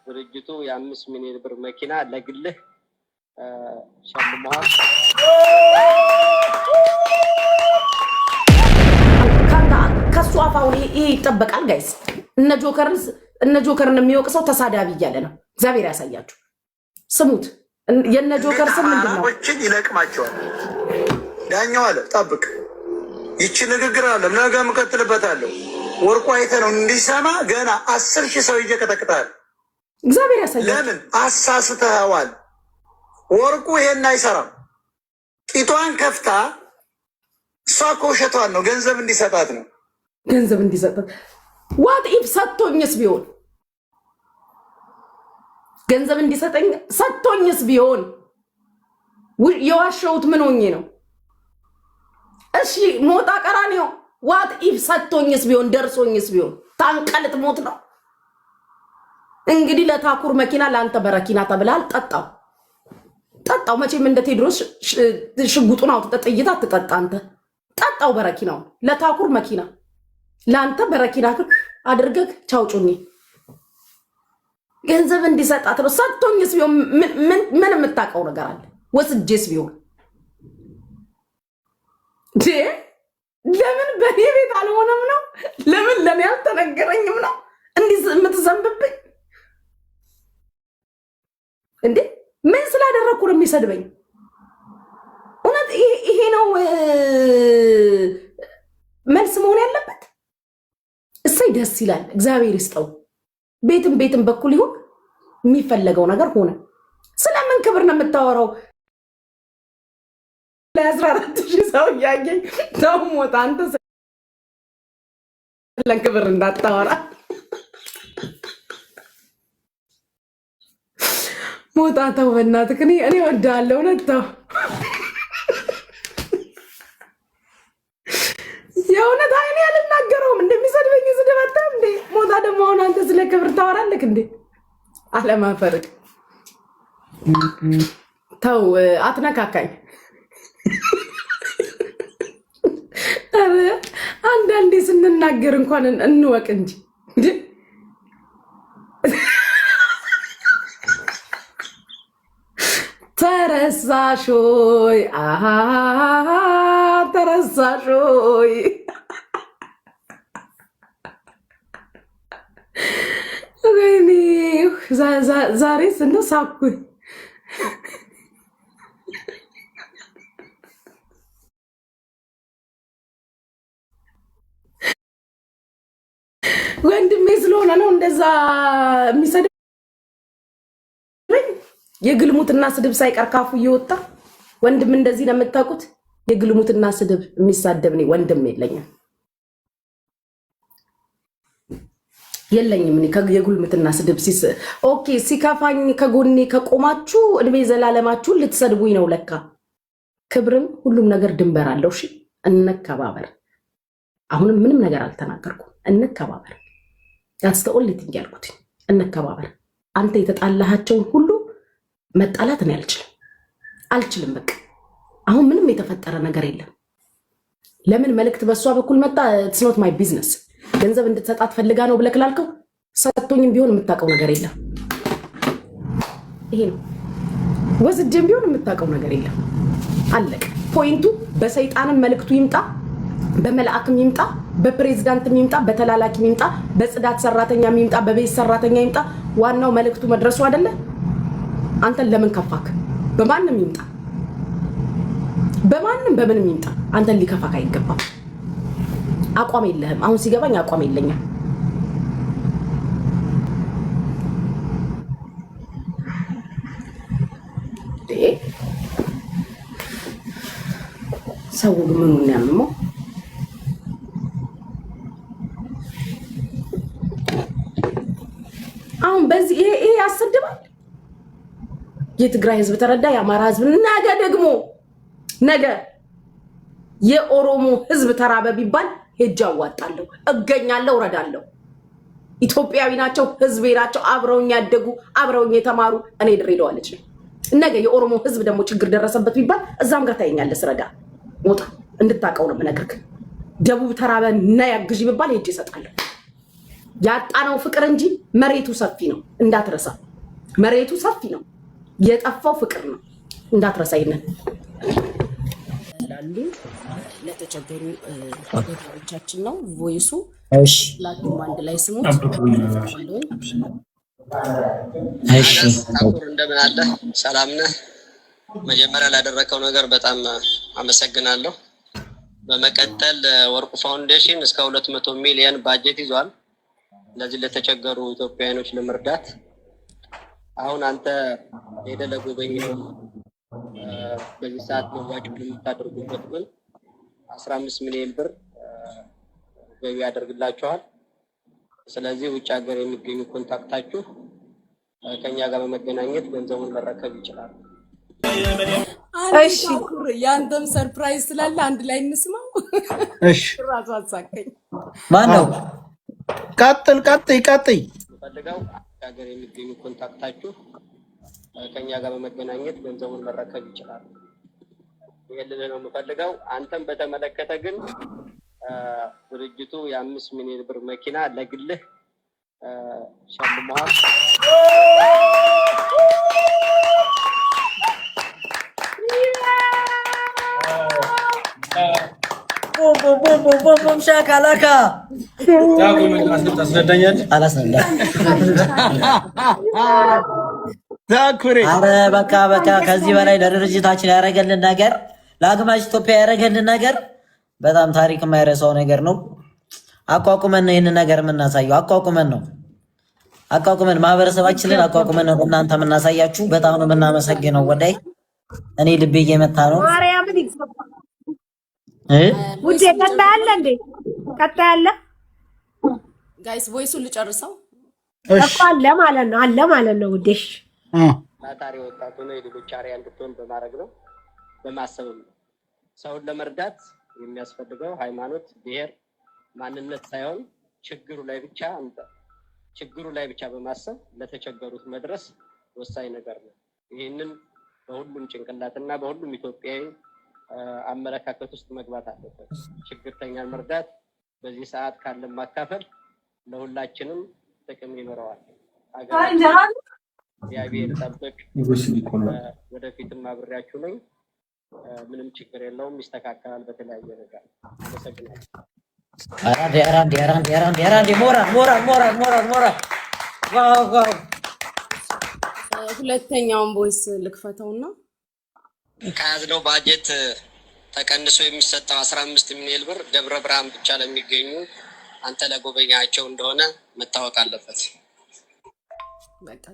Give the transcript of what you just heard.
ድርጅቱ የ5 ሚሊዮን ብር መኪና ለግልህ ሸልመዋል። ከሱ አፋውን ይሄ ይጠበቃል ጋይስ። እነ ጆከርን የሚወቅሰው ተሳዳቢ እያለ ነው። እግዚአብሔር ያሳያችሁ። ስሙት። የነ ጆከር ስም ምንድነው? ይለቅማቸዋል። ዳኛው አለ ጠብቅ። ይቺ ንግግር አለ ነገ ምቀጥልበታለሁ። ወርቁ አይተ ነው እንዲሰማ ገና 10,000 ሰው ይጀቀጠቅጣል። እግዚአብሔር ያሳያችሁ። ለምን አሳስተዋል? ወርቁ ይሄን አይሰራም። ቂጧን ከፍታ እሷ ኮሸቷን ነው ገንዘብ እንዲሰጣት ነው። ገንዘብ እንዲሰጣት ዋት ኢፍ ሰጥቶኝስ ቢሆን ገንዘብ እንዲሰጠኝ ሰጥቶኝስ ቢሆን የዋሸሁት ምን ሆኜ ነው? እሺ ሞጣ ቀራኒዮ ዋት ኢፍ ሰጥቶኝስ ቢሆን ደርሶኝስ ቢሆን ታንቀልጥ ሞት ነው። እንግዲህ ለታኩር መኪና ለአንተ በረኪና ተብላል። ጠጣው መቼም እንደ ቴድሮስ ሽጉጡን አውጥተህ ጥይት አትጠጣ አንተ። ጠጣው በረኪናው ለታኩር መኪና ለአንተ በረኪና አድርገህ ቻውጩኝ ገንዘብ እንዲሰጣት ነው። ሰጥቶኝስ ቢሆን ምን የምታውቀው ነገር አለ? ወስጄስ ቢሆን ለምን በኔ ቤት አልሆነም ነው? ለምን ለኔ አልተነገረኝም ነው እንዲህ የምትዘንብብኝ እንዴ? ምን ስላደረኩ ነው የሚሰድበኝ? እውነት ይሄ ነው መልስ መሆን ያለበት? እሰይ ደስ ይላል። እግዚአብሔር ይስጠው። ቤትም በኩል ይሁን የሚፈለገው ነገር ሆነ። ስለምን ክብር ነው የምታወራው? ለ14,000 ሰው እያየኝ ተው ሞታ አንተ ስለ ክብር እንዳታወራ ሞታ ተው በእናትህ። እኔ እወድሃለሁ እውነት ተው። የእውነት አይኔ አልናገረውም እንደሚሰድበኝ ስድብ አታም እንዴ ሞታ ደግሞ አሁን አንተ ስለ ክብር ታወራለህ እንዴ? አለማፈርቅ ተው አትነካካኝ። አረ አንዳንዴ ስንናገር እንኳን እንወቅ እንጂ ተረሳሾይ ተረሳሾይ ወይኔ ዛሬ ስንት ሳኩኝ። ወንድሜ ስለሆነ ነው እንደዛ የሚሰድበኝ። የግልሙትና ስድብ ሳይቀር ካፉ እየወጣ ወንድም እንደዚህ ነው የምታውቁት። የግልሙትና ስድብ የሚሳደብ ነው ወንድም የለኝም። እኔ የግልሙትና ስድብ ኦኬ ሲከፋኝ ከጎኔ ከቆማችሁ እድሜ ዘላለማችሁን ልትሰድቡኝ ነው ለካ። ክብርም ሁሉም ነገር ድንበር አለው። እሺ እንከባበር። አሁንም ምንም ነገር አልተናገርኩም። እንከባበር። ያንተ ኦንሊቲንግ ያልኩት እንከባበር። አንተ የተጣላሃቸውን ሁሉ መጣላት ነው አልችልም። በቃ አሁን ምንም የተፈጠረ ነገር የለም። ለምን መልእክት በሷ በኩል መጣ? ኢትስ ኖት ማይ ቢዝነስ። ገንዘብ እንድትሰጣት ፈልጋ ነው ብለህ ላልከው ሰጥቶኝም ቢሆን የምታውቀው ነገር የለም። ይሄ ነው። ወስጄም ቢሆን የምታውቀው ነገር የለም። አለቀ ፖይንቱ። በሰይጣንም መልእክቱ ይምጣ፣ በመላእክም ይምጣ፣ በፕሬዝዳንትም ይምጣ፣ በተላላኪም ይምጣ፣ በጽዳት ሰራተኛም ይምጣ፣ በቤት ሰራተኛ ይምጣ፣ ዋናው መልእክቱ መድረሱ አይደለ? አንተን ለምን ከፋክ? በማንም ይምጣ በምንም ይምጣ አንተን ሊከፋክ አይገባም። አቋም የለህም። አሁን ሲገባኝ አቋም የለኝም። ሰው ምኑን ያምመው? አሁን በዚህ ይሄ ያስደባል። የትግራይ ህዝብ ተረዳ፣ የአማራ ህዝብ ነገ የኦሮሞ ህዝብ ተራበ ቢባል ሄጄ አዋጣለሁ፣ እገኛለሁ፣ እረዳለሁ። ኢትዮጵያዊ ናቸው፣ ህዝቤ ናቸው፣ አብረውኝ ያደጉ አብረውኝ የተማሩ። እኔ ድሬዳዋ ልጅ ነኝ። ነገ የኦሮሞ ህዝብ ደግሞ ችግር ደረሰበት ቢባል እዛም ጋር ታየኛለህ ስረዳ። ሞታ እንድታውቀው ነው የምነግርህ። ደቡብ ተራበ እና ያግዥ ቢባል ሄጄ እሰጣለሁ። ያጣነው ፍቅር እንጂ መሬቱ ሰፊ ነው እንዳትረሳ። መሬቱ ሰፊ ነው፣ የጠፋው ፍቅር ነው እንዳትረሳ። ይነን ላሉ ለተቸገሩ ወገኖቻችን ነው ቮይሱ። እሺ ላቱም አንድ ላይ ስሙት። እሺ ታኩር እንደምን አለ? ሰላም ነህ? መጀመሪያ ላደረከው ነገር በጣም አመሰግናለሁ። በመቀጠል ወርቁ ፋውንዴሽን እስከ 200 ሚሊዮን ባጀት ይዟል ለዚህ ለተቸገሩ ኢትዮጵያውያኖች ለመርዳት። አሁን አንተ ሄደህ ለጎበኘው በዚህ ሰዓት መዋጮ ለምታደርጉበት ግን 15 ሚሊዮን ብር ገቢ ያደርግላችኋል። ስለዚህ ውጭ ሀገር የሚገኙ ኮንታክታችሁ ከኛ ጋር በመገናኘት ገንዘቡን መረከብ ይችላል። እሺ ያንተም ሰርፕራይዝ ስላለ አንድ ላይ እንስማው። እሺ ራሱ አሳቀኝ። ማን ነው? ቀጥል ፈልገው ሀገር የሚገኙ ኮንታክታችሁ ከኛ ጋር በመገናኘት ገንዘቡን መረከብ ይችላል። ይሄንን ነው የምፈልገው። አንተም በተመለከተ ግን ድርጅቱ የ5 ሚሊዮን ብር መኪና ለግልህ ሸልመዋል። ቦም ሻካላካ አረ በቃ ከዚህ በላይ ለድርጅታችን ያደረገልን ነገር ለአግማሽ ኢትዮጵያ ያደረገልን ነገር በጣም ታሪክ የማይረሳው ነገር ነው። አቋቁመን ነው ይህንን ነገር የምናሳየው። አቋቁመን ማህበረሰባችንን አቋቁመን ነው እናንተ የምናሳያችሁ። በጣም ነው የምናመሰግነው። ወዳይ እኔ ልቤ እየመታ ነው። ውዴ ቀጣለ እንዴ? ቀጣለ ጋይስ ቮይሱን ልጨርሰው እኮ አለ ማለት ነው ውዴሽ ታታሪ ወጣቱ ነው የሌሎች አሪያ እንድትሆን በማድረግ ነው በማሰብም ነው። ሰውን ለመርዳት የሚያስፈልገው ሃይማኖት፣ ብሔር፣ ማንነት ሳይሆን ችግሩ ላይ ብቻ በማሰብ ለተቸገሩት መድረስ ወሳኝ ነገር ነው። ይሄንን በሁሉም ጭንቅላትና በሁሉም ኢትዮጵያዊ አመለካከት ውስጥ መግባት አለበት። ችግርተኛን መርዳት በዚህ ሰዓት ካለ ማካፈል ለሁላችንም ጥቅም ይኖረዋል። እግዚአብሔር ጠብቅ። ወደፊትም አብሬያችሁ ነኝ። ምንም ችግር የለውም፣ ይስተካከላል በተለያየ ነገር። አመሰግናለሁ። አራንዴ ሞራል ዋው ሁለተኛውን ቮይስ ልክፈተውና ከያዝነው ባጀት ተቀንሶ የሚሰጠው 15 ሚሊዮን ብር ደብረ ብርሃን ብቻ ለሚገኙ አንተ ለጎበኛቸው እንደሆነ መታወቅ አለበት። በቃ